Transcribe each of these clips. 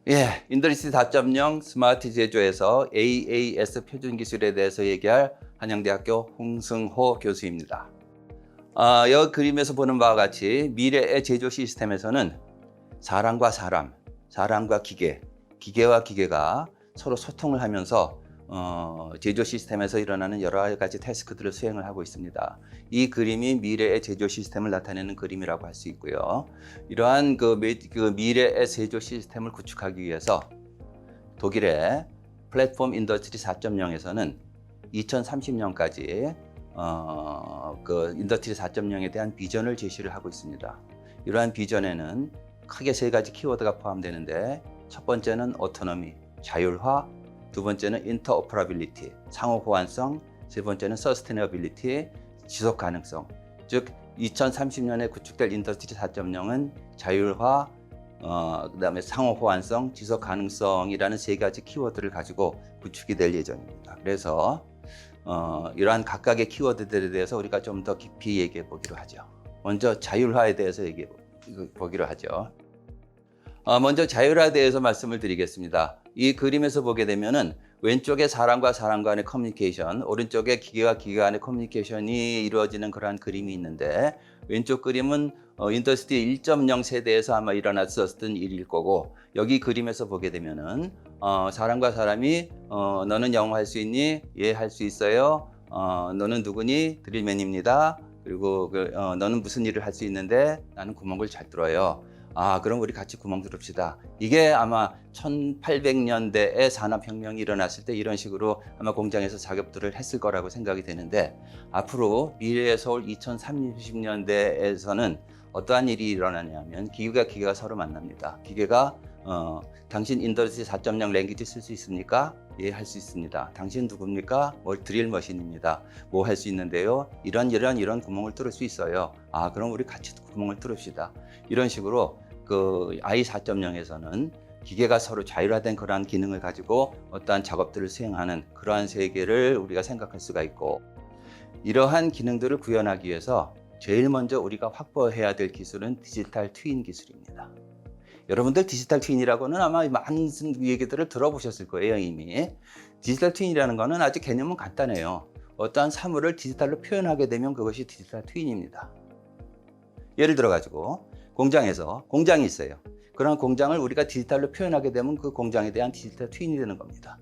인더스트리 4.0 스마트 제조에서 AAS 표준 기술에 대해서 얘기할 한양대학교 홍승호 교수입니다. 이 그림에서 보는 바와 같이 미래의 제조 시스템에서는 사람과 사람, 사람과 기계, 기계와 기계가 서로 소통을 하면서 제조 시스템에서 일어나는 여러 가지 태스크들을 수행을 하고 있습니다. 이 그림이 미래의 제조 시스템을 나타내는 그림이라고 할 수 있고요. 이러한 그 미래의 제조 시스템을 구축하기 위해서 독일의 플랫폼 인더스트리 4.0에서는 2030년까지 그 인더스트리 4.0에 대한 비전을 제시를 하고 있습니다. 이러한 비전에는 크게 세 가지 키워드가 포함되는데, 첫 번째는 오토노미, 자율화, 두 번째는 인터오퍼러빌리티, 상호 호환성, 세 번째는 서스테너빌리티, 지속 가능성. 즉 2030년에 구축될 인더스트리 4.0은 자율화, 그다음에 상호 호환성, 지속 가능성이라는 세 가지 키워드를 가지고 구축이 될 예정입니다. 그래서 이러한 각각의 키워드들에 대해서 우리가 좀 더 깊이 얘기해 보기로 하죠. 먼저 자율화에 대해서 얘기해 보기로 하죠. 먼저 자율화에 대해서 말씀을 드리겠습니다. 이 그림에서 보게 되면은 왼쪽에 사람과 사람 간의 커뮤니케이션, 오른쪽에 기계와 기계 간의 커뮤니케이션이 이루어지는 그러한 그림이 있는데, 왼쪽 그림은 인더스트리 1.0 세대에서 아마 일어났었던 일일 거고, 여기 그림에서 보게 되면은 사람과 사람이 너는 영어 할 수 있니? 예, 할 수 있어요. 너는 누구니? 드릴맨입니다. 그리고 너는 무슨 일을 할 수 있는데? 나는 구멍을 잘 뚫어요. 그럼 우리 같이 구멍 뚫읍시다. 이게 아마 1800년대에 산업혁명이 일어났을 때 이런 식으로 아마 공장에서 작업들을 했을 거라고 생각이 되는데, 앞으로 미래의 서울 2030년대에서는 어떠한 일이 일어나냐면 기계가 서로 만납니다. 기계가 당신 인더스트리 4.0 랭귀지 쓸 수 있습니까? 예, 할 수 있습니다. 당신 누굽니까? 드릴 머신입니다. 뭐 할 수 있는데요? 이런 구멍을 뚫을 수 있어요. 그럼 우리 같이 구멍을 뚫읍시다. 이런 식으로 그 I 4.0에서는 기계가 서로 자율화된 그러한 기능을 가지고 어떠한 작업들을 수행하는 그러한 세계를 우리가 생각할 수가 있고, 이러한 기능들을 구현하기 위해서 제일 먼저 우리가 확보해야 될 기술은 디지털 트윈 기술입니다. 여러분들 디지털 트윈이라고는 아마 많은 얘기들을 들어보셨을 거예요, 이미. 디지털 트윈이라는 거는 아주 개념은 간단해요. 어떠한 사물을 디지털로 표현하게 되면 그것이 디지털 트윈입니다. 예를 들어 가지고 공장에서 공장이 있어요. 그런 공장을 우리가 디지털로 표현하게 되면 그 공장에 대한 디지털 트윈이 되는 겁니다.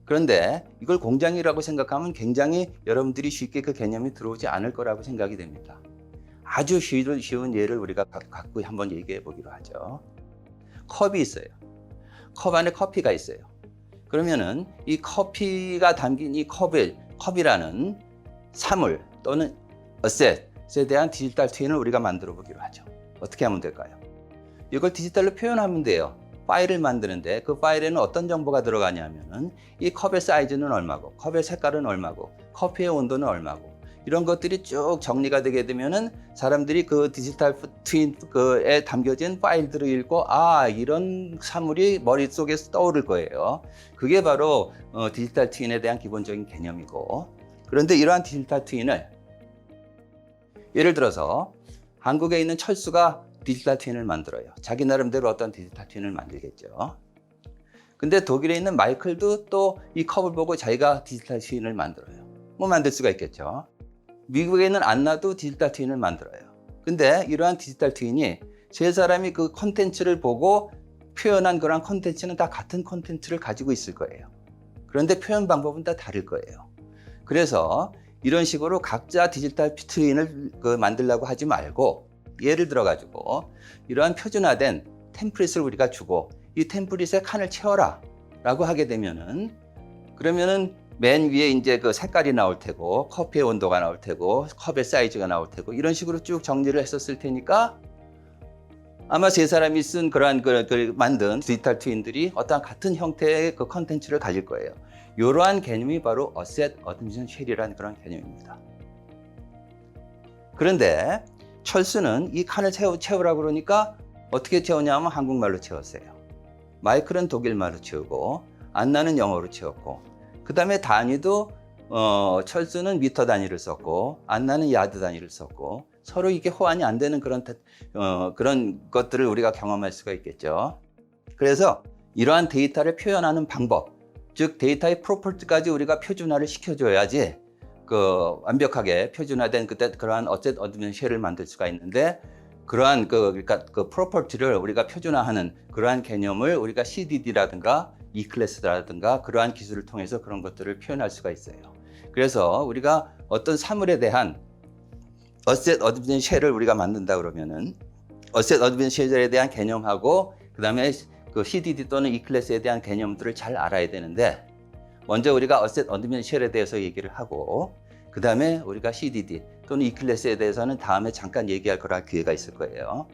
그런데 이걸 공장이라고 생각하면 굉장히 여러분들이 쉽게 그 개념이 들어오지 않을 거라고 생각이 됩니다. 아주 쉬운 예를 우리가 갖고 한번 얘기해 보기로 하죠. 컵이 있어요. 컵 안에 커피가 있어요. 그러면은 이 커피가 담긴 이 컵이라는 사물 또는 어셋에 대한 디지털 트윈을 우리가 만들어 보기로 하죠. 어떻게 하면 될까요? 이걸 디지털로 표현하면 돼요. 파일을 만드는데 그 파일에는 어떤 정보가 들어가냐면은 이 컵의 사이즈는 얼마고, 컵의 색깔은 얼마고, 커피의 온도는 얼마고, 이런 것들이 쭉 정리가 되게 되면은 사람들이 그 디지털 트윈에 담겨진 파일들을 읽고 이런 사물이 머릿속에 떠오를 거예요. 그게 바로 디지털 트윈에 대한 기본적인 개념이고, 그런데 이러한 디지털 트윈을 예를 들어서 한국에 있는 철수가 디지털 트윈을 만들어요. 자기 나름대로 어떤 디지털 트윈을 만들겠죠. 근데 독일에 있는 마이클도 또 이 컵을 보고 자기가 디지털 트윈을 만들어요. 만들 수가 있겠죠. 미국에 있는 안나도 디지털 트윈을 만들어요. 근데 이러한 디지털 트윈이 세 사람이 그 콘텐츠를 보고 표현한 그런 콘텐츠는 다 같은 콘텐츠를 가지고 있을 거예요. 그런데 표현 방법은 다 다를 거예요. 그래서 이런 식으로 각자 디지털 트윈을 만들려고 하지 말고, 예를 들어 가지고 이러한 표준화된 템플릿을 우리가 주고 이 템플릿에 칸을 채워라 라고 하게 되면은, 그러면은 맨 위에 이제 그 색깔이 나올 테고, 커피의 온도가 나올 테고, 컵의 사이즈가 나올 테고, 이런 식으로 쭉 정리를 했었을 테니까 아마 세 사람이 쓴 그러한 만든 디지털 트윈들이 어떤 같은 형태의 그 컨텐츠를 가질 거예요. 이러한 개념이 바로 어셋 어텐션 쉘이라는 그런 개념입니다. 그런데 철수는 이 칸을 채우라고 그러니까 어떻게 채우냐면 한국말로 채웠어요. 마이클은 독일말로 채우고, 안나는 영어로 채웠고, 그 다음에 단위도 철수는 미터 단위를 썼고, 안나는 야드 단위를 썼고, 서로 이게 호환이 안 되는 그런 것들을 우리가 경험할 수가 있겠죠. 그래서 이러한 데이터를 표현하는 방법, 즉 데이터의 프로퍼티까지 우리가 표준화를 시켜줘야지 완벽하게 표준화된 그러한 어셋 어드미니스트레이션을 만들 수가 있는데, 그러한 그러니까 프로퍼티를 우리가 표준화하는 그러한 개념을 우리가 CDD라든가 E클래스라든가 그러한 기술을 통해서 그런 것들을 표현할 수가 있어요. 그래서 우리가 어떤 사물에 대한 어셋 어드미니스트레이션을 우리가 만든다 그러면은 어셋 어드미니스트레이션에 대한 개념하고 그다음에 그 CDD 또는 E클래스에 대한 개념들을 잘 알아야 되는데, 먼저 우리가 어셋 어드미니스트레이션에 대해서 얘기를 하고 그 다음에 우리가 CDD 또는 E클래스에 대해서는 다음에 잠깐 얘기할 거라 기회가 있을 거예요.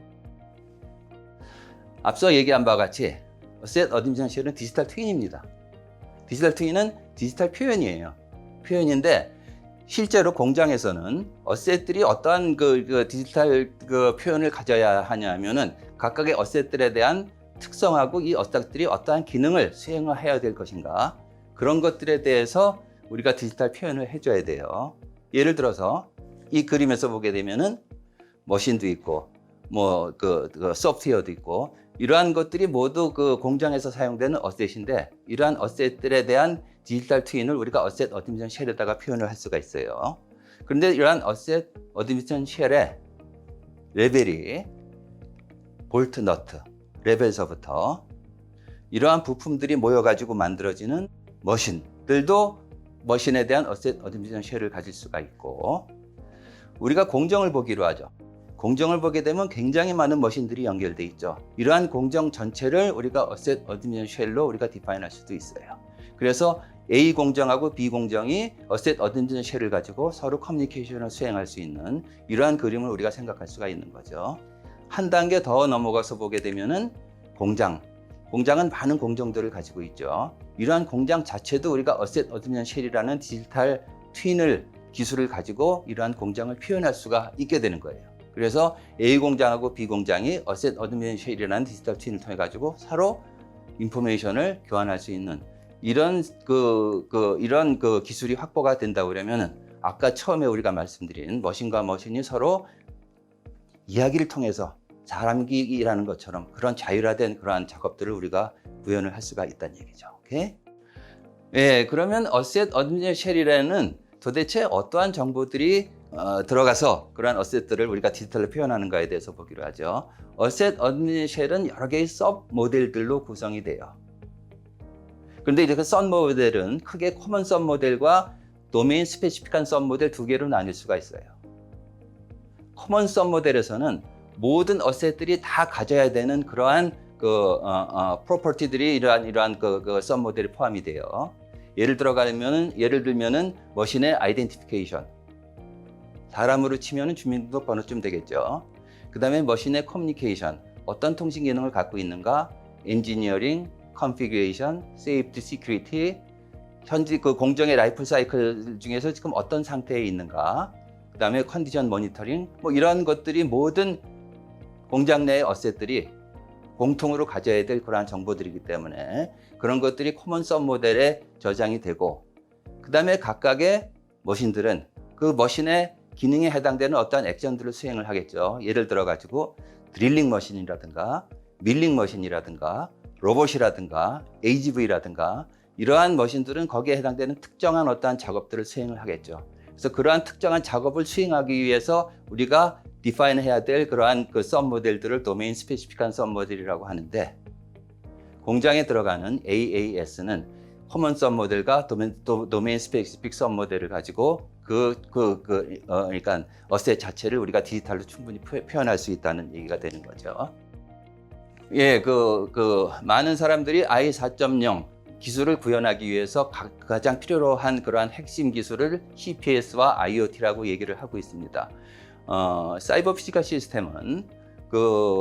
앞서 얘기한 바와 같이 어셋 어드미니스트레이션은 디지털 트윈입니다. 디지털 트윈은 디지털 표현이에요. 표현인데 실제로 공장에서는 어셋들이 어떠한 디지털 표현을 가져야 하냐면은 각각의 어셋들에 대한 특성하고 이 어셋들이 어떠한 기능을 수행해야 될 것인가, 그런 것들에 대해서 우리가 디지털 표현을 해줘야 돼요. 예를 들어서 이 그림에서 보게 되면은 머신도 있고 소프트웨어도 있고 이러한 것들이 모두 공장에서 사용되는 어셋인데, 이러한 어셋들에 대한 디지털 트윈을 우리가 어셋 어드미니스트레이션 쉘에다가 표현을 할 수가 있어요. 그런데 이러한 어셋 어드미니스트레이션 쉘의 레벨이 볼트, 너트 레벨서부터 이러한 부품들이 모여가지고 만들어지는 머신들도 머신에 대한 어셋 어드미니스트레이션 쉘을 가질 수가 있고, 우리가 공정을 보기로 하죠. 공정을 보게 되면 굉장히 많은 머신들이 연결돼 있죠. 이러한 공정 전체를 우리가 어셋 어드미니스트레이션 쉘로 우리가 디파인할 수도 있어요. 그래서 A 공정하고 B 공정이 어셋 어드미니스트레이션 쉘을 가지고 서로 커뮤니케이션을 수행할 수 있는 이러한 그림을 우리가 생각할 수가 있는 거죠. 한 단계 더 넘어가서 보게 되면은 공장은 많은 공정들을 가지고 있죠. 이러한 공장 자체도 우리가 어셋 어드미니스트레이션 쉘이라는 디지털 트윈을 기술을 가지고 이러한 공장을 표현할 수가 있게 되는 거예요. 그래서 A 공장하고 B 공장이 어셋 어드미니스트레이션 쉘이라는 디지털 트윈을 통해 가지고 서로 인포메이션을 교환할 수 있는 이런 이런 기술이 확보가 된다 그러면은 아까 처음에 우리가 말씀드린 머신과 머신이 서로 이야기를 통해서 사람이 일하는 것처럼 그런 자율화된 그러한 작업들을 우리가 구현을 할 수가 있다는 얘기죠. 오케이? 예, 그러면 어셋 어드미니스트레이션 쉘이라는 도대체 어떠한 정보들이 들어가서 그러한 어셋들을 우리가 디지털로 표현하는가에 대해서 보기로 하죠. 어셋 어드미니스트레이션 쉘은 여러 개의 서브 모델들로 구성이 돼요. 그런데 이제 그 서브 모델은 크게 코먼 서브 모델과 도메인 스페시픽한 서브 모델 두 개로 나뉠 수가 있어요. 코먼 서브 모델에서는 모든 어셋들이 다 가져야 되는 그러한 프로퍼티들이 이러한 서브 모델에 포함이 돼요. 예를 들면은 머신의 아이덴티피케이션, 사람으로 치면은 주민등록번호쯤 되겠죠. 그 다음에 머신의 커뮤니케이션, 어떤 통신 기능을 갖고 있는가, 엔지니어링, 컨피규레이션, 세이프티, 시큐리티, 현재 공정의 라이프 사이클 중에서 지금 어떤 상태에 있는가, 그 다음에 컨디션 모니터링, 이런 것들이 모든 공장 내의 어셋들이 공통으로 가져야 될 그러한 정보들이기 때문에 그런 것들이 코먼 서브 모델에 저장이 되고, 그 다음에 각각의 머신들은 그 머신의 기능에 해당되는 어떠한 액션들을 수행을 하겠죠. 예를 들어 가지고 드릴링 머신이라든가 밀링 머신이라든가 로봇이라든가 AGV라든가 이러한 머신들은 거기에 해당되는 특정한 어떠한 작업들을 수행을 하겠죠. 그래서 그러한 특정한 작업을 수행하기 위해서 우리가 디파인 해야 될 그러한 서브 모델들을 도메인 스페시픽한 서브 모델이라고 하는데, 공장에 들어가는 AAS는 코먼 서브 모델과 도메인 스페시픽 서브 모델을 가지고 그러니까 어셋 자체를 우리가 디지털로 충분히 표현할 수 있다는 얘기가 되는 거죠. 예, 많은 사람들이 I4.0 기술을 구현하기 위해서 가장 필요로 한 그러한 핵심 기술을 CPS와 IoT라고 얘기를 하고 있습니다. 사이버 피지컬 시스템은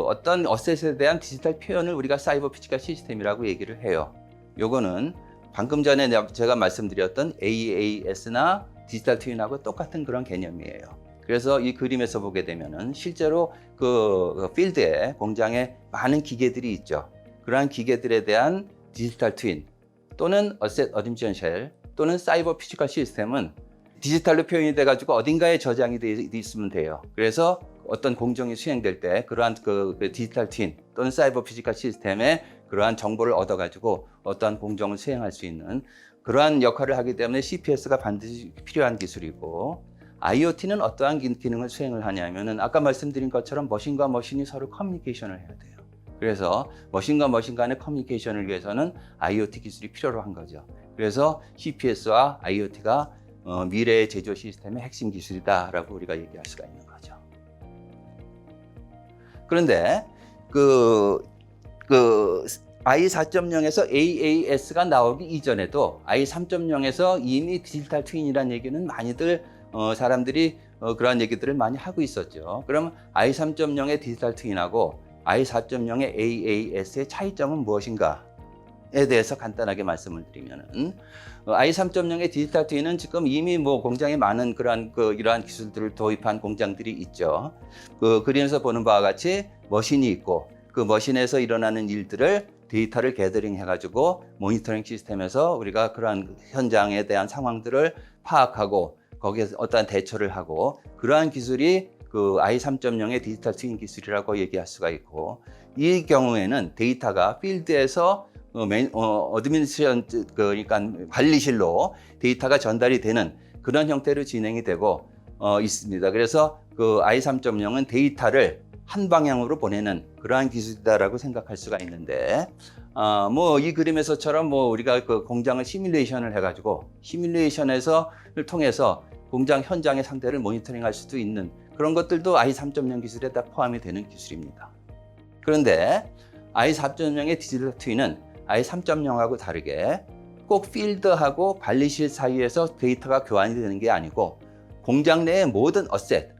어떤 어셋에 대한 디지털 표현을 우리가 사이버 피지컬 시스템이라고 얘기를 해요. 요거는 방금 전에 제가 말씀드렸던 AAS나 디지털 트윈하고 똑같은 그런 개념이에요. 그래서 이 그림에서 보게 되면은 실제로 필드에 공장에 많은 기계들이 있죠. 그러한 기계들에 대한 디지털 트윈 또는 어셋 어드미니스트레이션 쉘 또는 사이버 피지컬 시스템은 디지털로 표현이 돼가지고 어딘가에 저장이 돼 있으면 돼요. 그래서 어떤 공정이 수행될 때 그러한 디지털 트윈 또는 사이버 피지컬 시스템의 그러한 정보를 얻어가지고 어떠한 공정을 수행할 수 있는 그러한 역할을 하기 때문에 CPS가 반드시 필요한 기술이고, IoT는 어떠한 기능을 수행을 하냐면은 아까 말씀드린 것처럼 머신과 머신이 서로 커뮤니케이션을 해야 돼요. 그래서 머신과 머신 간의 커뮤니케이션을 위해서는 IoT 기술이 필요로 한 거죠. 그래서 CPS와 IoT가 미래의 제조 시스템의 핵심 기술이다라고 우리가 얘기할 수가 있는 거죠. 그런데 i 4.0에서 AAS가 나오기 이전에도 i 3.0에서 이미 디지털 트윈이라는 얘기는 많이들 사람들이 그러한 얘기들을 많이 하고 있었죠. 그럼 i 3.0의 디지털 트윈하고 i 4.0의 AAS의 차이점은 무엇인가에 대해서 간단하게 말씀을 드리면은 i 3.0의 디지털 트윈은 지금 이미 공장에 많은 이러한 기술들을 도입한 공장들이 있죠. 그림에서 보는 바와 같이 머신이 있고 그 머신에서 일어나는 일들을 데이터를 게더링 해가지고 모니터링 시스템에서 우리가 그러한 현장에 대한 상황들을 파악하고 거기에서 어떠한 대처를 하고, 그러한 기술이 i 3.0의 디지털 트윈 기술이라고 얘기할 수가 있고, 이 경우에는 데이터가 필드에서 어드미니스트레이션 그러니까 관리실로 데이터가 전달이 되는 그런 형태로 진행이 되고 있습니다. 그래서 i 3.0은 데이터를 한 방향으로 보내는 그러한 기술이다라고 생각할 수가 있는데, 이 그림에서처럼 우리가 그 공장을 시뮬레이션을 해가지고 시뮬레이션을 통해서 공장 현장의 상태를 모니터링할 수도 있는 그런 것들도 i 3.0 기술에 다 포함이 되는 기술입니다. 그런데 i 4.0의 디지털 트윈은 i 3.0하고 다르게 꼭 필드하고 관리실 사이에서 데이터가 교환이 되는 게 아니고, 공장 내의 모든 어셋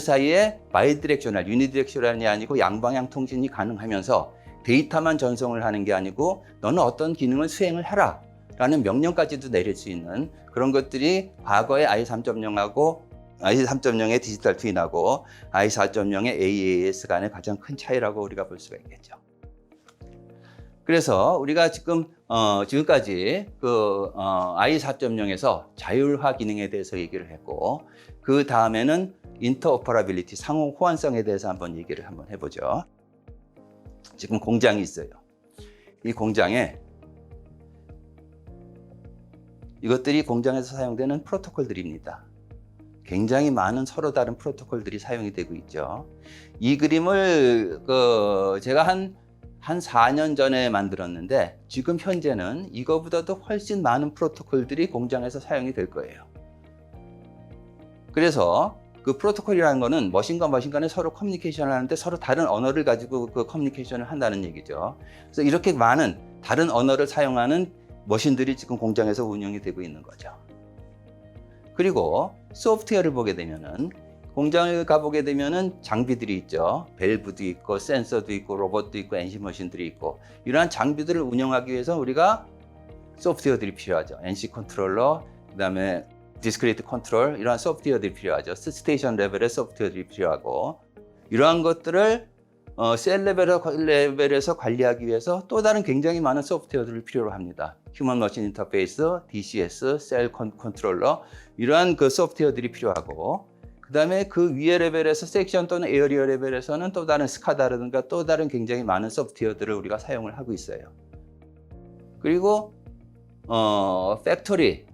사이에 바이디렉셔널, 유니디렉셔널이 아니고 양방향 통신이 가능하면서 데이터만 전송을 하는 게 아니고 너는 어떤 기능을 수행을 해라 라는 명령까지도 내릴 수 있는 그런 것들이 과거의 i 3.0하고 i 3.0의 디지털 트윈하고 i 4.0의 AAS 간의 가장 큰 차이라고 우리가 볼 수가 있겠죠. 그래서 우리가 지금까지 i 4.0에서 자율화 기능에 대해서 얘기를 했고, 그 다음에는 인터오퍼러빌리티, 상호 호환성에 대해서 한번 얘기를 해보죠. 지금 공장이 있어요. 이 공장에 이것들이 공장에서 사용되는 프로토콜들입니다. 굉장히 많은 서로 다른 프로토콜들이 사용이 되고 있죠. 이 그림을 제가 한 4년 전에 만들었는데 지금 현재는 이거보다도 훨씬 많은 프로토콜들이 공장에서 사용이 될 거예요. 그래서 그 프로토콜이라는 거는 머신과 머신 간에 서로 커뮤니케이션을 하는데 서로 다른 언어를 가지고 그 커뮤니케이션을 한다는 얘기죠. 그래서 이렇게 많은 다른 언어를 사용하는 머신들이 지금 공장에서 운영이 되고 있는 거죠. 그리고 소프트웨어를 보게 되면은, 공장을 가보게 되면은 장비들이 있죠. 밸브도 있고 센서도 있고 로봇도 있고 NC 머신들이 있고, 이러한 장비들을 운영하기 위해서 우리가 소프트웨어들이 필요하죠. NC 컨트롤러, 그다음에 디스크리트 컨트롤, 이러한 소프트웨어들이 필요하죠. 스테이션 레벨의 소프트웨어들이 필요하고, 이러한 것들을 셀 레벨에서 관리하기 위해서 또 다른 굉장히 많은 소프트웨어들을 필요로 합니다. 휴먼 머신 인터페이스, DCS, 셀 컨트롤러, 이러한 그 소프트웨어들이 필요하고, 그 다음에 그 위에 레벨에서 섹션 또는 에어리어 레벨에서는 또 다른 스카다라든가 또 다른 굉장히 많은 소프트웨어들을 우리가 사용을 하고 있어요. 그리고 팩토리,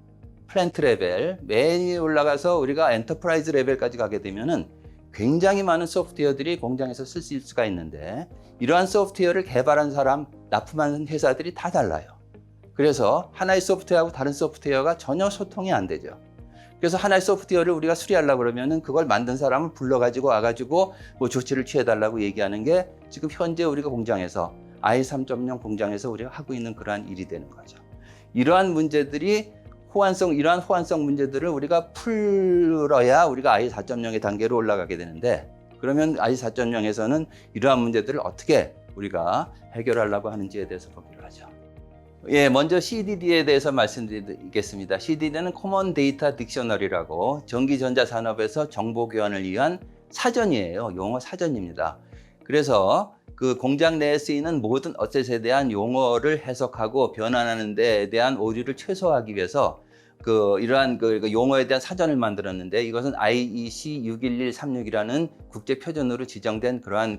플랜트 레벨, 맨 위에 올라가서 우리가 엔터프라이즈 레벨까지 가게 되면은 굉장히 많은 소프트웨어들이 공장에서 쓸 수가 있는데, 이러한 소프트웨어를 개발한 사람, 납품하는 회사들이 다 달라요. 그래서 하나의 소프트웨어하고 다른 소프트웨어가 전혀 소통이 안 되죠. 그래서 하나의 소프트웨어를 우리가 수리하려고 그러면은 그걸 만든 사람을 불러가지고 와가지고 조치를 취해달라고 얘기하는 게 지금 현재 우리가 공장에서 i 3.0 공장에서 우리가 하고 있는 그러한 일이 되는 거죠. 이러한 문제들이 이러한 호환성 문제들을 우리가 풀어야 우리가 i 4.0의 단계로 올라가게 되는데, 그러면 i 4.0에서는 이러한 문제들을 어떻게 우리가 해결하려고 하는지에 대해서 보기로 하죠. 먼저 CDD에 대해서 말씀드리겠습니다. CDD는 Common Data Dictionary라고 전기전자 산업에서 정보 교환을 위한 사전이에요. 용어 사전입니다. 그래서 그 공장 내에 쓰이는 모든 어셋에 대한 용어를 해석하고 변환하는 데에 대한 오류를 최소화하기 위해서 이러한 용어에 대한 사전을 만들었는데 이것은 IEC 61136이라는 국제 표준으로 지정된 그러한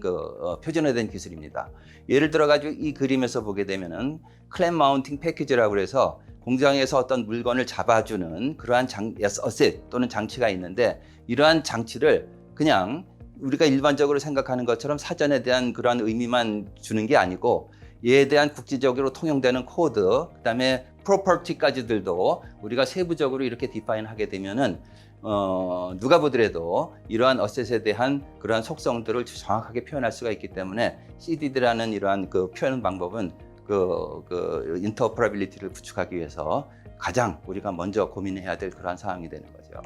표준화된 기술입니다. 예를 들어 가지고 이 그림에서 보게 되면은 클램 마운팅 패키지라고 해서 공장에서 어떤 물건을 잡아주는 그러한 어셋 또는 장치가 있는데 이러한 장치를 그냥 우리가 일반적으로 생각하는 것처럼 사전에 대한 그러한 의미만 주는 게 아니고 이에 대한 국제적으로 통용되는 코드, 그다음에 프로퍼티까지들도 우리가 세부적으로 이렇게 디파인 하게 되면은 누가 보더라도 이러한 어셋에 대한 그러한 속성들을 정확하게 표현할 수가 있기 때문에 CDD라는 이러한 표현 방법은 인터오퍼러빌리티를 구축하기 위해서 가장 우리가 먼저 고민해야 될 그러한 사항이 되는 거죠.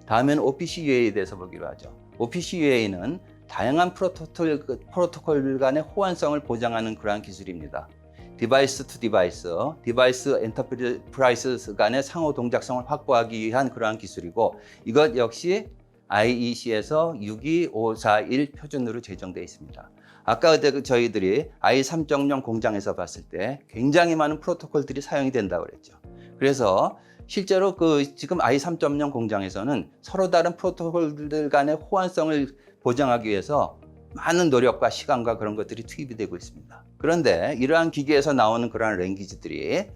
다음에는 OPC-UA에 대해서 보기로 하죠. OPC-UA는 다양한 프로토콜 간의 호환성을 보장하는 그러한 기술입니다. 디바이스 투 디바이스, 디바이스 엔터프라이즈 간의 상호 동작성을 확보하기 위한 그러한 기술이고 이것 역시 IEC에서 62541 표준으로 제정되어 있습니다. 아까 저희들이 I3.0 공장에서 봤을 때 굉장히 많은 프로토콜들이 사용이 된다고 그랬죠. 그래서 실제로 지금 I3.0 공장에서는 서로 다른 프로토콜들 간의 호환성을 보장하기 위해서 많은 노력과 시간과 그런 것들이 투입이 되고 있습니다. 그런데 이러한 기계에서 나오는 그러한 랭귀지들이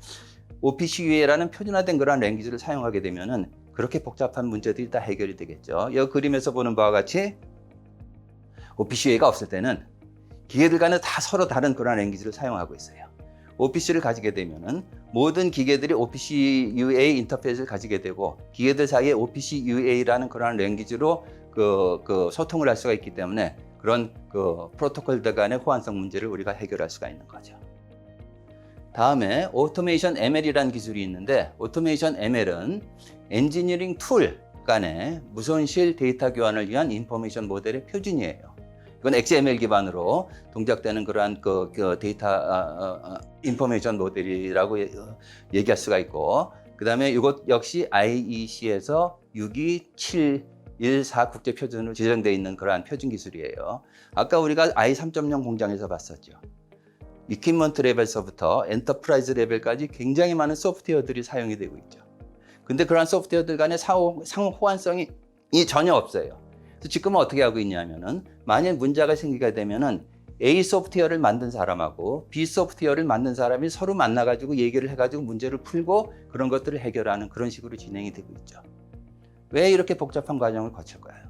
OPC-UA라는 표준화된 그러한 랭귀지를 사용하게 되면은 그렇게 복잡한 문제들이 다 해결이 되겠죠. 이 그림에서 보는 바와 같이 OPC-UA가 없을 때는 기계들 간에 다 서로 다른 그러한 랭귀지를 사용하고 있어요. OPC를 가지게 되면은 모든 기계들이 OPC-UA 인터페이스를 가지게 되고 기계들 사이에 OPC-UA라는 그러한 랭귀지로 소통을 할 수가 있기 때문에 그런 프로토콜들 간의 호환성 문제를 우리가 해결할 수가 있는 거죠. 다음에 오토메이션 ML이라는 기술이 있는데 오토메이션 ML은 엔지니어링 툴 간의 무손실 데이터 교환을 위한 인포메이션 모델의 표준이에요. 이건 XML 기반으로 동작되는 그러한 데이터 인포메이션 모델이라고 얘기할 수가 있고 그 다음에 이것 역시 IEC에서 62714 국제 표준으로 지정되어 있는 그러한 표준 기술이에요. 아까 우리가 I3.0 공장에서 봤었죠. 이퀴먼트 레벨서부터 엔터프라이즈 레벨까지 굉장히 많은 소프트웨어들이 사용이 되고 있죠. 근데 그러한 소프트웨어들 간의 상호 호환성이 전혀 없어요. 그래서 지금은 어떻게 하고 있냐면은 만약 문제가 생기게 되면은 A 소프트웨어를 만든 사람하고 B 소프트웨어를 만든 사람이 서로 만나가지고 얘기를 해가지고 문제를 풀고 그런 것들을 해결하는 그런 식으로 진행이 되고 있죠. 왜 이렇게 복잡한 과정을 거칠까요?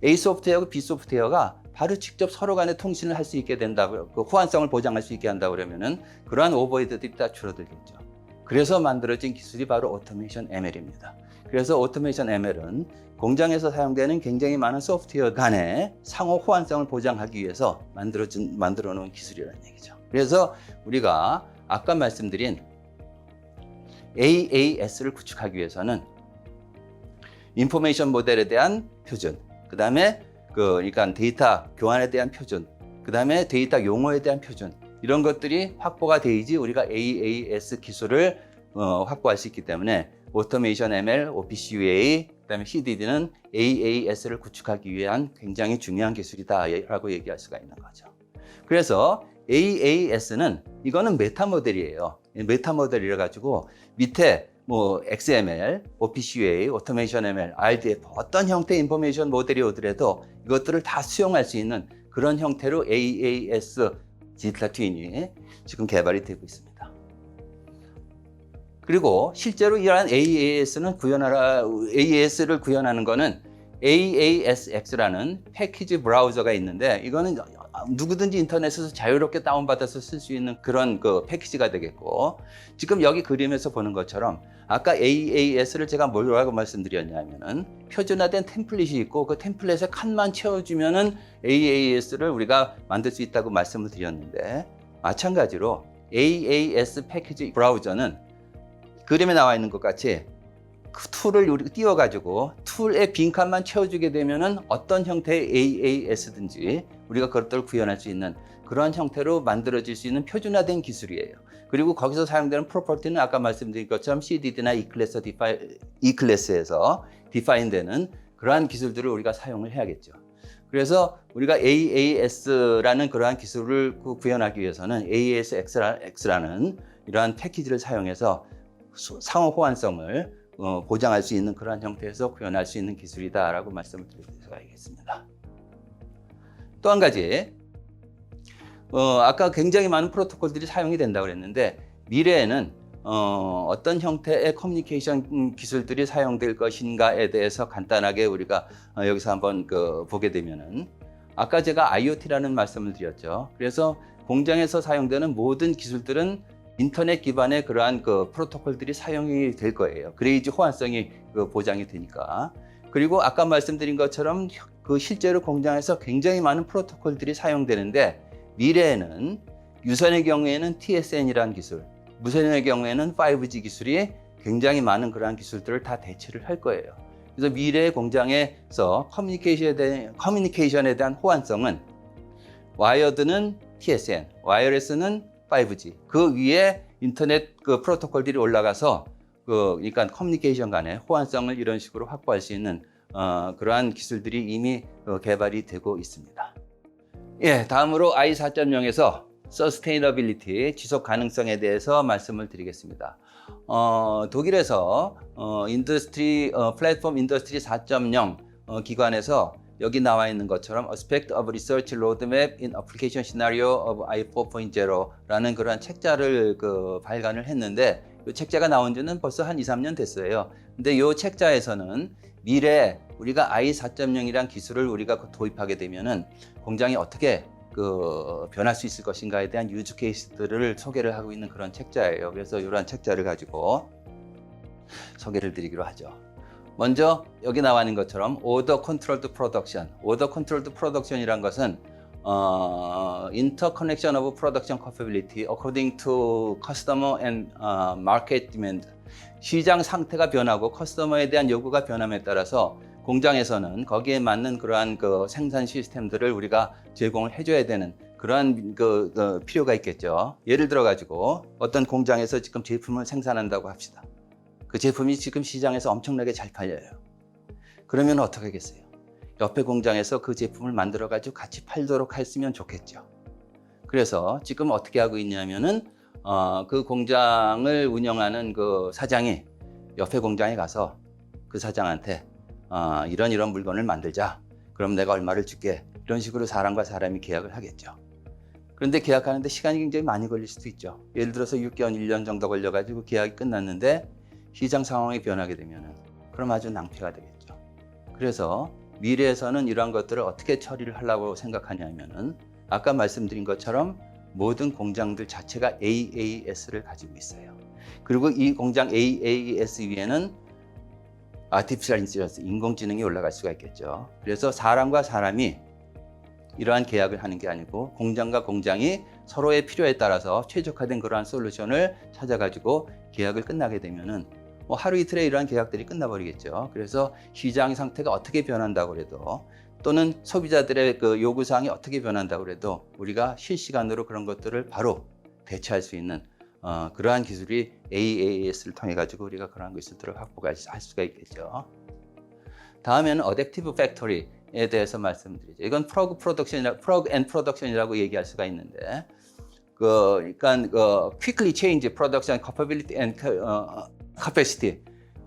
A 소프트웨어하고 B 소프트웨어가 바로 직접 서로 간에 통신을 할 수 있게 된다고, 호환성을 보장할 수 있게 한다고 그러면은 그러한 오버헤드들이 다 줄어들겠죠. 그래서 만들어진 기술이 바로 오토메이션 ML입니다. 그래서 오토메이션 ML은 공장에서 사용되는 굉장히 많은 소프트웨어 간의 상호 호환성을 보장하기 위해서 만들어 놓은 기술이라는 얘기죠. 그래서 우리가 아까 말씀드린 AAS를 구축하기 위해서는 인포메이션 모델에 대한 표준, 그 다음에 그러니까 데이터 교환에 대한 표준, 그 다음에 데이터 용어에 대한 표준, 이런 것들이 확보가 돼야지 우리가 AAS 기술을 확보할 수 있기 때문에 오토메이션 ML, OPC-UA, 그다음에 CDD는 AAS를 구축하기 위한 굉장히 중요한 기술이다라고 얘기할 수가 있는 거죠. 그래서 AAS는 이거는 메타 모델이에요. 메타 모델이라 가지고 밑에 XML, OPC-UA, 오토메이션 ML, RDF 어떤 형태의 인포메이션 모델이 오더라도 이것들을 다 수용할 수 있는 그런 형태로 AAS 디지털 트윈이 지금 개발이 되고 있습니다. 그리고 실제로 이러한 AAS를 구현하는 거는 AASX라는 패키지 브라우저가 있는데 이거는 누구든지 인터넷에서 자유롭게 다운받아서 쓸 수 있는 그런 패키지가 되겠고 지금 여기 그림에서 보는 것처럼 아까 AAS를 제가 뭐라고 말씀드렸냐면은 표준화된 템플릿이 있고 그 템플릿에 칸만 채워주면은 AAS를 우리가 만들 수 있다고 말씀을 드렸는데 마찬가지로 AAS 패키지 브라우저는 그림에 나와 있는 것 같이 그 툴을 우리가 띄워가지고 툴의 빈칸만 채워주게 되면은 어떤 형태의 AAS든지 우리가 그것들을 구현할 수 있는 그런 형태로 만들어질 수 있는 표준화된 기술이에요. 그리고 거기서 사용되는 프로퍼티는 아까 말씀드린 것처럼 CDD나 E클래스에서 디파인되는 그러한 기술들을 우리가 사용을 해야겠죠. 그래서 우리가 AAS라는 그러한 기술을 구현하기 위해서는 AASX라는 이러한 패키지를 사용해서 상호 호환성을 보장할 수 있는 그러한 형태에서 구현할 수 있는 기술이다라고 말씀을 드릴 수가 있겠습니다. 또 한 가지, 아까 굉장히 많은 프로토콜들이 사용이 된다고 그랬는데 미래에는 어떤 형태의 커뮤니케이션 기술들이 사용될 것인가에 대해서 간단하게 우리가 여기서 한번 보게 되면은 아까 제가 IoT라는 말씀을 드렸죠. 그래서 공장에서 사용되는 모든 기술들은 인터넷 기반의 그러한 프로토콜들이 사용이 될 거예요. 그래야지 호환성이 보장이 되니까. 그리고 아까 말씀드린 것처럼 실제로 공장에서 굉장히 많은 프로토콜들이 사용되는데 미래에는 유선의 경우에는 TSN이라는 기술, 무선의 경우에는 5G 기술이 굉장히 많은 그러한 기술들을 다 대체를 할 거예요. 그래서 미래의 공장에서 커뮤니케이션에 대한 호환성은 와이어드는 TSN, 와이어레스는 5G, 그 위에 인터넷 프로토콜들이 올라가서 그러니까 커뮤니케이션 간의 호환성을 이런 식으로 확보할 수 있는 그러한 기술들이 이미 개발이 되고 있습니다. 예, 다음으로 I4.0에서 Sustainability, 지속 가능성에 대해서 말씀을 드리겠습니다. 독일에서 플랫폼 인더스트리 4.0 기관에서 여기 나와 있는 것처럼 Aspect of Research Roadmap in Application Scenario of I4.0라는 그러한 책자를 발간을 했는데 이 책자가 나온 지는 벌써 한 2, 3년 됐어요. 근데 이 책자에서는 미래 우리가 I4.0이란 기술을 우리가 도입하게 되면은 공장이 어떻게 변할 수 있을 것인가에 대한 유즈 케이스들을 소개를 하고 있는 그런 책자예요. 그래서 이러한 책자를 가지고 소개를 드리기로 하죠. 먼저 여기 나와 있는 것처럼 Order Controlled Production. Order Controlled Production이란 것은 Interconnection of Production Capability according to Customer and Market Demand. 시장 상태가 변하고 커스터머에 대한 요구가 변함에 따라서 공장에서는 거기에 맞는 그러한 생산 시스템들을 우리가 제공을 해줘야 되는 그러한 필요가 있겠죠. 예를 들어 가지고 어떤 공장에서 지금 제품을 생산한다고 합시다. 그 제품이 지금 시장에서 엄청나게 잘 팔려요. 그러면 어떻게 하겠어요? 옆에 공장에서 그 제품을 만들어 가지고 같이 팔도록 했으면 좋겠죠. 그래서 지금 어떻게 하고 있냐면은 그 공장을 운영하는 그 사장이 옆에 공장에 가서 그 사장한테 이런 물건을 만들자. 그럼 내가 얼마를 줄게. 이런 식으로 사람과 사람이 계약을 하겠죠. 그런데 계약하는데 시간이 굉장히 많이 걸릴 수도 있죠. 예를 들어서 6개월, 1년 정도 걸려가지고 계약이 끝났는데 시장 상황이 변하게 되면은 그럼 아주 낭패가 되겠죠. 그래서 미래에서는 이러한 것들을 어떻게 처리를 하려고 생각하냐면은 아까 말씀드린 것처럼 모든 공장들 자체가 AAS를 가지고 있어요. 그리고 이 공장 AAS 위에는 Artificial Intelligence, 인공지능이 올라갈 수가 있겠죠. 그래서 사람과 사람이 이러한 계약을 하는 게 아니고 공장과 공장이 서로의 필요에 따라서 최적화된 그러한 솔루션을 찾아가지고 계약을 끝나게 되면은 하루 이틀에 이러한 계약들이 끝나버리겠죠. 그래서 시장 상태가 어떻게 변한다고 해도 또는 소비자들의 요구사항이 어떻게 변한다고 해도 우리가 실시간으로 그런 것들을 바로 대처할 수 있는 그러한 기술이 AAS를 통해 가지고 우리가 그러한 기술들을 확보할 수가 있겠죠. 다음에는 Adaptive Factory에 대해서 말씀드리죠. 이건 Plug and Production이라고 얘기할 수가 있는데, 그러니까 Quickly Change Production Capability and Capacity.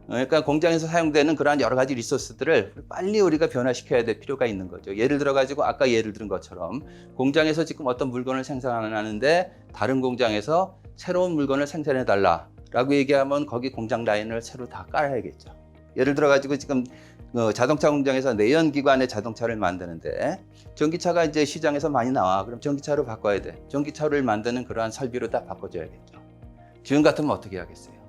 그러니까 공장에서 사용되는 그러한 여러 가지 리소스들을 빨리 우리가 변화시켜야 될 필요가 있는 거죠. 예를 들어 가지고 아까 예를 들은 것처럼 공장에서 지금 어떤 물건을 생산하는데 다른 공장에서 새로운 물건을 생산해 달라라고 얘기하면 거기 공장 라인을 새로 다 깔아야겠죠. 예를 들어 가지고 지금 자동차 공장에서 내연기관의 자동차를 만드는데 전기차가 이제 시장에서 많이 나와. 그럼 전기차로 바꿔야 돼. 전기차를 만드는 그러한 설비로 다 바꿔줘야겠죠. 지금 같으면 어떻게 하겠어요?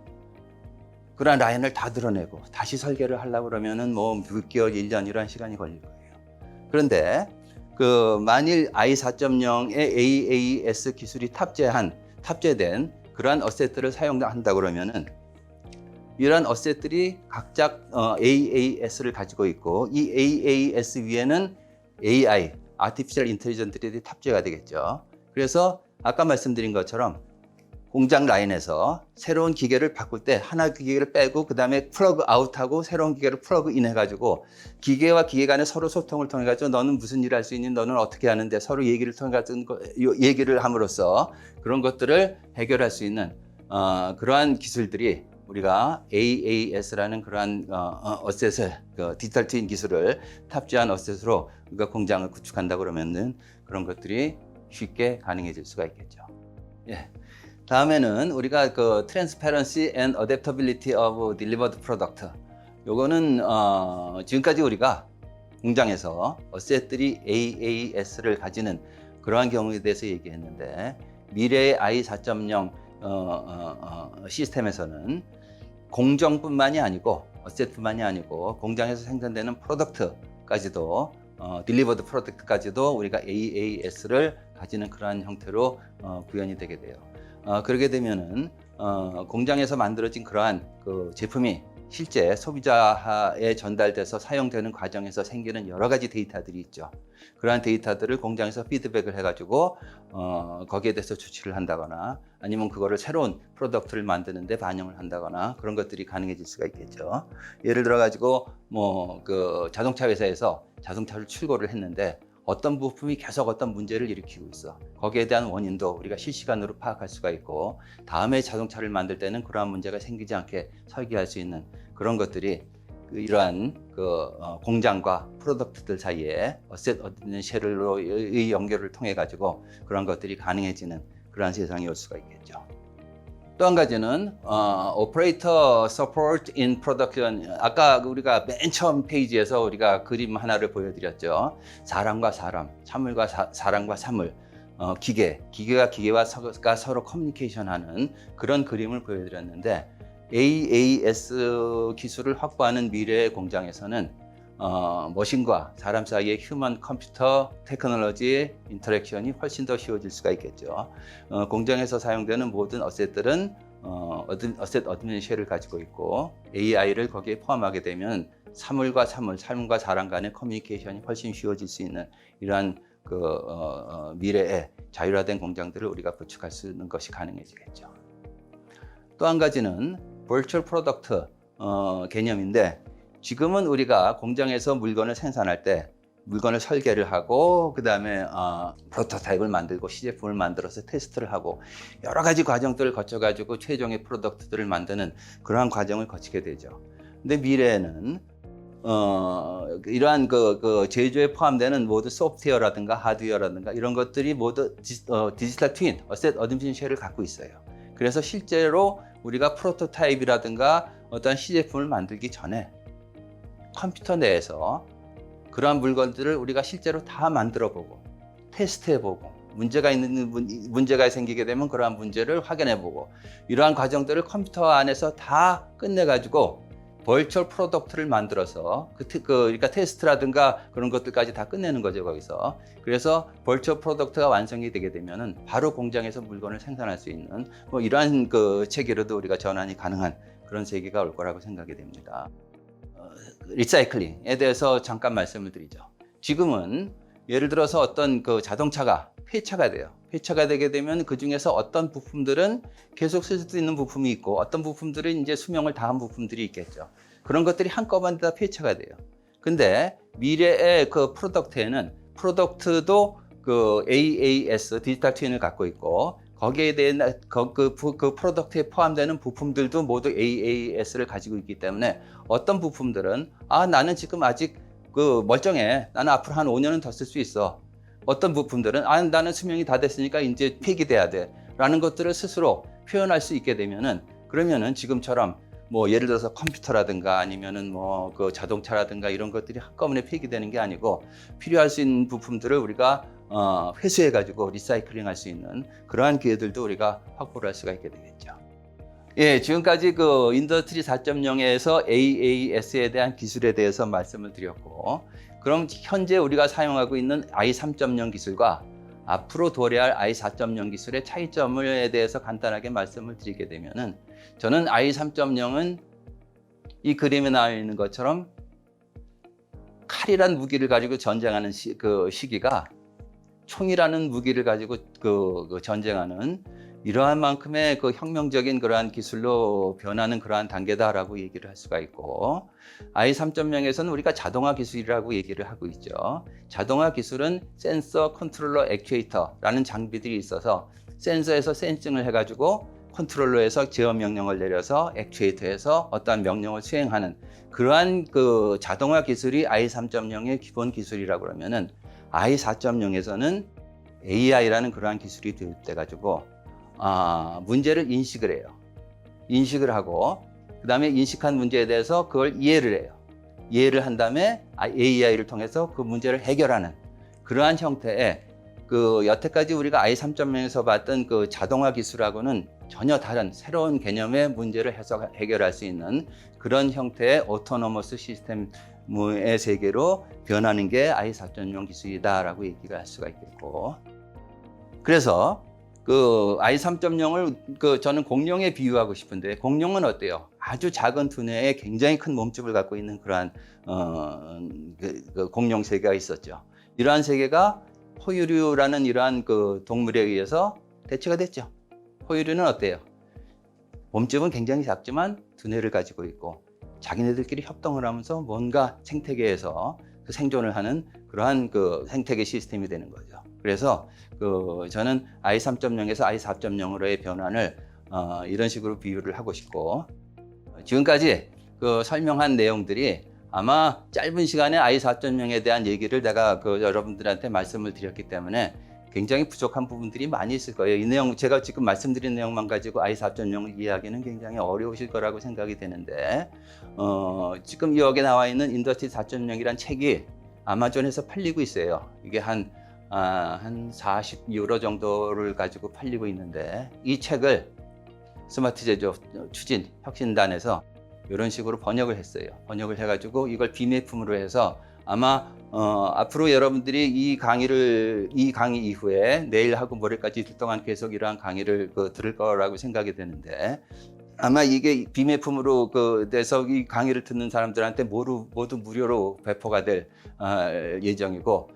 그런 라인을 다 드러내고 다시 설계를 하려고 그러면은 6개월, 1년 이런 시간이 걸릴 거예요. 그런데 만일 i4.0의 AAS 기술이 탑재된 그러한 어셋들을 사용한다 그러면은 이러한 어셋들이 각자 AAS를 가지고 있고 이 AAS 위에는 AI, Artificial Intelligence들이 탑재가 되겠죠. 그래서 아까 말씀드린 것처럼 공장 라인에서 새로운 기계를 바꿀 때 하나 기계를 빼고 그 다음에 플러그 아웃하고 새로운 기계를 플러그 인 해가지고 기계와 기계 간의 서로 소통을 통해 가지고 너는 무슨 일을 할 수 있니? 너는 어떻게 하는데? 서로 얘기를 통해 가지고 얘기를 함으로써 그런 것들을 해결할 수 있는 그러한 기술들이 우리가 AAS라는 그러한 어셋을 디지털 트윈 기술을 탑재한 어셋으로 우리가 공장을 구축한다 그러면은 그런 것들이 쉽게 가능해질 수가 있겠죠. 예. 다음에는 우리가 그 Transparency and Adaptability of Delivered Product. 요거는 지금까지 우리가 공장에서 어셋들이 AAS를 가지는 그러한 경우에 대해서 얘기했는데 미래의 I 4.0 시스템에서는 공정뿐만이 아니고 어셋뿐만이 아니고 공장에서 생산되는 프로덕트까지도 딜리버드 프로덕트까지도 우리가 AAS를 가지는 그러한 형태로 구현이 되게 돼요. 그러게 되면은 공장에서 만들어진 그러한 그 제품이 실제 소비자에 전달돼서 사용되는 과정에서 생기는 여러 가지 데이터들이 있죠. 그러한 데이터들을 공장에서 피드백을 해가지고 거기에 대해서 조치를 한다거나 아니면 그거를 새로운 프로덕트를 만드는데 반영을 한다거나 그런 것들이 가능해질 수가 있겠죠. 예를 들어 가지고 뭐 그 자동차 회사에서 자동차를 출고를 했는데 어떤 부품이 계속 어떤 문제를 일으키고 있어. 거기에 대한 원인도 우리가 실시간으로 파악할 수가 있고 다음에 자동차를 만들 때는 그러한 문제가 생기지 않게 설계할 수 있는 그런 것들이 이러한 공장과 프로덕트들 사이에 어셋 어드미니스트레이션의 연결을 통해 가지고 그런 것들이 가능해지는 그러한 세상이 올 수가 있겠죠. 또 한 가지는 Operator Support in Production. 아까 우리가 맨 처음 페이지에서 우리가 그림 하나를 보여드렸죠. 사람과 사람, 사물과 사람과 사물, 기계가 기계와 서로 커뮤니케이션하는 그런 그림을 보여드렸는데 AAS 기술을 확보하는 미래의 공장에서는 머신과 사람 사이의 휴먼 컴퓨터 테크놀로지의 인터랙션이 훨씬 더 쉬워질 수가 있겠죠. 공장에서 사용되는 모든 어셋들은 어셋 어드미니스트레이션을 가지고 있고 AI를 거기에 포함하게 되면 사물과 사물, 삶과 사람 간의 커뮤니케이션이 훨씬 쉬워질 수 있는 이러한 미래의 자율화된 공장들을 우리가 구축할 수 있는 것이 가능해지겠죠. 또 한 가지는 Virtual Product 개념인데 지금은 우리가 공장에서 물건을 생산할 때 물건을 설계를 하고 그 다음에 프로토타입을 만들고 시제품을 만들어서 테스트를 하고 여러 가지 과정들을 거쳐 가지고 최종의 프로덕트들을 만드는 그러한 과정을 거치게 되죠. 근데 미래에는 이러한 그 제조에 포함되는 모든 소프트웨어라든가 하드웨어라든가 이런 것들이 모두 디지털 트윈, 어셋 어드미니스트레이션을 갖고 있어요. 그래서 실제로 우리가 프로토타입이라든가 어떤 시제품을 만들기 전에 컴퓨터 내에서 그러한 물건들을 우리가 실제로 다 만들어보고 테스트해보고 문제가 생기게 되면 그러한 문제를 확인해보고 이러한 과정들을 컴퓨터 안에서 다 끝내가지고 버추얼 프로덕트를 만들어서 그러니까 테스트라든가 그런 것들까지 다 끝내는 거죠 거기서. 그래서 버추얼 프로덕트가 완성이 되게 되면은 바로 공장에서 물건을 생산할 수 있는 뭐 이러한 그 체계로도 우리가 전환이 가능한 그런 세계가 올 거라고 생각이 됩니다. 리사이클링에 대해서 잠깐 말씀을 드리죠. 지금은 예를 들어서 어떤 그 자동차가 폐차가 돼요. 폐차가 되게 되면 그 중에서 어떤 부품들은 계속 쓸 수 있는 부품이 있고 어떤 부품들은 이제 수명을 다한 부품들이 있겠죠. 그런 것들이 한꺼번에 다 폐차가 돼요. 근데 미래의 그 프로덕트에는 프로덕트도 그 AAS 디지털 트윈을 갖고 있고 거기에 대한 그 프로덕트에 포함되는 부품들도 모두 AAS를 가지고 있기 때문에 어떤 부품들은 나는 지금 아직 그 멀쩡해. 나는 앞으로 한 5년은 더 쓸 수 있어. 어떤 부품들은 나는 수명이 다 됐으니까 이제 폐기돼야 돼. 라는 것들을 스스로 표현할 수 있게 되면은 그러면은 지금처럼 뭐 예를 들어서 컴퓨터라든가 아니면은 뭐 그 자동차라든가 이런 것들이 한꺼번에 폐기되는 게 아니고 필요할 수 있는 부품들을 우리가 회수해 가지고 리사이클링 할 수 있는 그러한 기회들도 우리가 확보를 할 수가 있게 되겠죠. 예, 지금까지 그 인더스트리 4.0에서 AAS에 대한 기술에 대해서 말씀을 드렸고, 그럼 현재 우리가 사용하고 있는 I 3.0 기술과 앞으로 도래할 I 4.0 기술의 차이점에 대해서 간단하게 말씀을 드리게 되면은, 저는 I 3.0은 이 그림에 나와 있는 것처럼 칼이란 무기를 가지고 전쟁하는 시기가 총이라는 무기를 가지고 전쟁하는 이러한 만큼의 그 혁명적인 그러한 기술로 변하는 그러한 단계다라고 얘기를 할 수가 있고, I 3.0에서는 우리가 자동화 기술이라고 얘기를 하고 있죠. 자동화 기술은 센서, 컨트롤러, 액추에이터라는 장비들이 있어서 센서에서 센싱을 해가지고 컨트롤러에서 제어 명령을 내려서 액추에이터에서 어떠한 명령을 수행하는 그러한 그 자동화 기술이 i3.0의 기본 기술이라고 그러면은 i4.0에서는 AI라는 그러한 기술이 도입돼 가지고 문제를 인식을 해요. 인식을 하고 그다음에 인식한 문제에 대해서 그걸 이해를 해요. 이해를 한 다음에 AI를 통해서 그 문제를 해결하는 그러한 형태의 그 여태까지 우리가 i3.0에서 봤던 그 자동화 기술하고는 전혀 다른 새로운 개념의 문제를 해결할 수 있는 그런 형태의 오토노머스 시스템의 세계로 변하는 게 i4.0 기술이다라고 얘기를 할 수가 있겠고, 그래서 그 i3.0을 그 저는 공룡에 비유하고 싶은데, 공룡은 어때요? 아주 작은 두뇌에 굉장히 큰 몸집을 갖고 있는 그러한 그 공룡 세계가 있었죠. 이러한 세계가 포유류라는 이러한 그 동물에 의해서 대체가 됐죠. 포유류는 어때요? 몸집은 굉장히 작지만 두뇌를 가지고 있고 자기네들끼리 협동을 하면서 뭔가 생태계에서 그 생존을 하는 그러한 그 생태계 시스템이 되는 거죠. 그래서 그 저는 i3.0에서 i4.0으로의 변환을 이런 식으로 비유를 하고 싶고, 지금까지 그 설명한 내용들이 아마 짧은 시간에 i4.0에 대한 얘기를 내가 그 여러분들한테 말씀을 드렸기 때문에 굉장히 부족한 부분들이 많이 있을 거예요. 이 내용, 제가 지금 말씀드린 내용만 가지고 i4.0을 이해하기는 굉장히 어려우실 거라고 생각이 되는데, 지금 여기 나와 있는 인더스트리 4.0이란 책이 아마존에서 팔리고 있어요. 이게 한 40유로 정도를 가지고 팔리고 있는데, 이 책을 스마트 제조업 추진 혁신단에서 이런 식으로 번역을 했어요. 번역을 해가지고 이걸 비매품으로 해서 아마 앞으로 여러분들이 이 강의 이후에 내일하고 모레까지 이틀 동안 계속 이러한 강의를 들을 거라고 생각이 되는데, 아마 이게 비매품으로 돼서 이 강의를 듣는 사람들한테 모두 무료로 배포가 될 예정이고,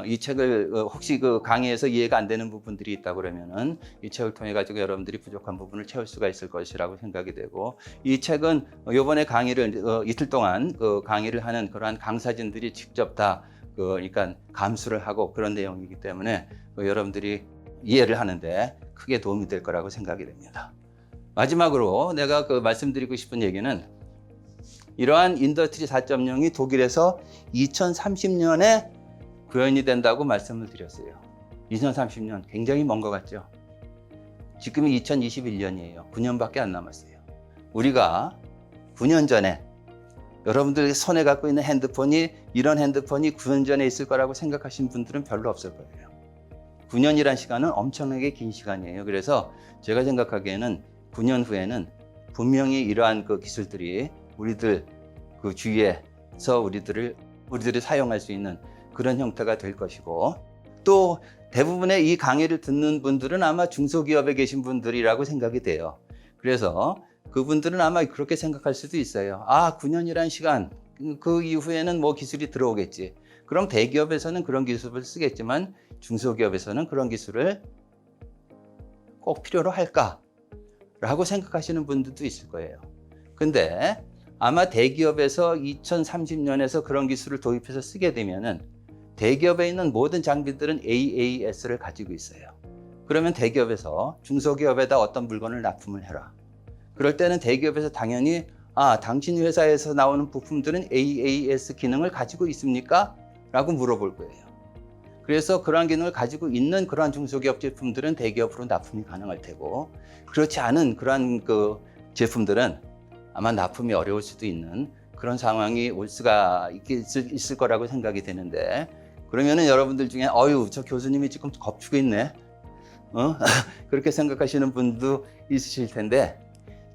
이 책을 혹시 그 강의에서 이해가 안 되는 부분들이 있다 그러면은 이 책을 통해 가지고 여러분들이 부족한 부분을 채울 수가 있을 것이라고 생각이 되고, 이 책은 이번에 강의를 이틀 동안 그 강의를 하는 그러한 강사진들이 직접 다 그러니까 감수를 하고 그런 내용이기 때문에 여러분들이 이해를 하는데 크게 도움이 될 거라고 생각이 됩니다. 마지막으로 내가 말씀드리고 싶은 얘기는, 이러한 인더스트리 4.0이 독일에서 2030년에 구현이 된다고 말씀을 드렸어요. 2030년 굉장히 먼 것 같죠? 지금이 2021년이에요. 9년밖에 안 남았어요. 우리가 9년 전에 여러분들 손에 갖고 있는 핸드폰이, 이런 핸드폰이 9년 전에 있을 거라고 생각하신 분들은 별로 없을 거예요. 9년이란 시간은 엄청나게 긴 시간이에요. 그래서 제가 생각하기에는 9년 후에는 분명히 이러한 그 기술들이 우리들 그 주위에서 우리들이 사용할 수 있는 그런 형태가 될 것이고, 또 대부분의 이 강의를 듣는 분들은 아마 중소기업에 계신 분들이라고 생각이 돼요. 그래서 그분들은 아마 그렇게 생각할 수도 있어요. 9년이란 시간, 그 이후에는 뭐 기술이 들어오겠지. 그럼 대기업에서는 그런 기술을 쓰겠지만 중소기업에서는 그런 기술을 꼭 필요로 할까? 라고 생각하시는 분들도 있을 거예요. 근데 아마 대기업에서 2030년에서 그런 기술을 도입해서 쓰게 되면은 대기업에 있는 모든 장비들은 AAS를 가지고 있어요. 그러면 대기업에서 중소기업에다 어떤 물건을 납품을 해라. 그럴 때는 대기업에서 당연히 당신 회사에서 나오는 부품들은 AAS 기능을 가지고 있습니까? 라고 물어볼 거예요. 그래서 그러한 기능을 가지고 있는 그러한 중소기업 제품들은 대기업으로 납품이 가능할 테고, 그렇지 않은 그러한 그 제품들은 아마 납품이 어려울 수도 있는 그런 상황이 올 수가 있을 거라고 생각이 되는데, 그러면은 여러분들 중에 저 교수님이 지금 겁주고 있네, 그렇게 생각하시는 분도 있으실 텐데,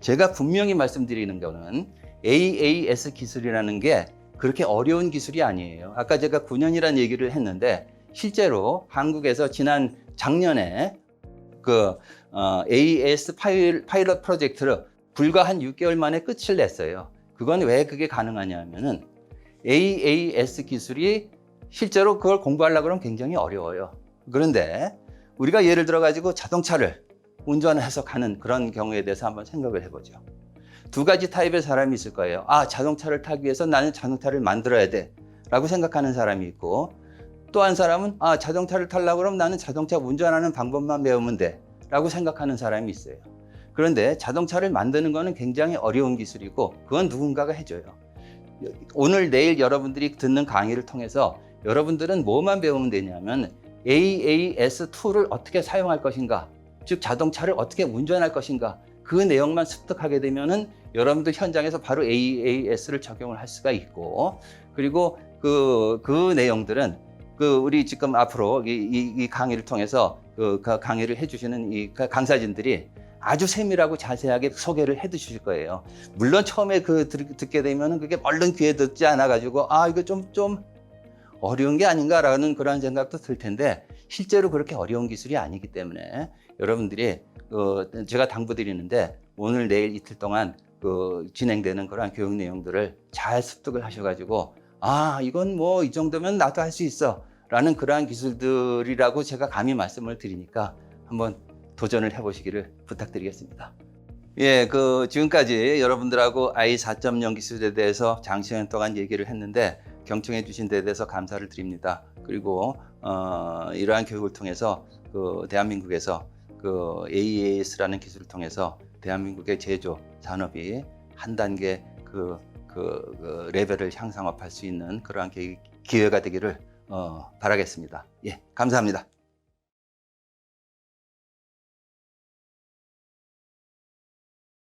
제가 분명히 말씀드리는 거는 AAS 기술이라는 게 그렇게 어려운 기술이 아니에요. 아까 제가 9년이라는 얘기를 했는데, 실제로 한국에서 작년에 AAS 파일럿 프로젝트를 불과 한 6개월 만에 끝을 냈어요. 그건 왜 그게 가능하냐 하면은 AAS 기술이 실제로 그걸 공부하려고 그러면 굉장히 어려워요. 그런데 우리가 예를 들어 가지고 자동차를 운전해서 가는 그런 경우에 대해서 한번 생각을 해보죠. 두 가지 타입의 사람이 있을 거예요. 자동차를 타기 위해서 나는 자동차를 만들어야 돼 라고 생각하는 사람이 있고, 또 한 사람은 자동차를 타려고 그러면 나는 자동차 운전하는 방법만 배우면 돼 라고 생각하는 사람이 있어요. 그런데 자동차를 만드는 거는 굉장히 어려운 기술이고 그건 누군가가 해줘요. 오늘 내일 여러분들이 듣는 강의를 통해서 여러분들은 뭐만 배우면 되냐면 AAS2를 어떻게 사용할 것인가, 즉 자동차를 어떻게 운전할 것인가, 그 내용만 습득하게 되면은 여러분들 현장에서 바로 AAS를 적용을 할 수가 있고, 그리고 그 내용들은 우리 지금 앞으로 이 강의를 통해서 강의를 해주시는 이 강사진들이 아주 세밀하고 자세하게 소개를 해 주실 거예요. 물론 처음에 듣게 되면은 그게 얼른 귀에 듣지 않아 가지고 이거 좀 어려운 게 아닌가라는 그런 생각도 들 텐데, 실제로 그렇게 어려운 기술이 아니기 때문에 여러분들이 제가 당부드리는데 오늘 내일 이틀 동안 진행되는 그러한 교육 내용들을 잘 습득을 하셔 가지고 이건 뭐 이 정도면 나도 할 수 있어 라는 그러한 기술들이라고 제가 감히 말씀을 드리니까 한번 도전을 해보시기를 부탁드리겠습니다. 예, 지금까지 여러분들하고 i 4.0 기술에 대해서 장시간 동안 얘기를 했는데 경청해 주신 데 대해서 감사를 드립니다. 그리고 이러한 교육을 통해서 대한민국에서 AES라는 기술을 통해서 대한민국의 제조 산업이 한 단계 레벨을 향상업할 수 있는 그러한 기회가 되기를 바라겠습니다. 예, 감사합니다.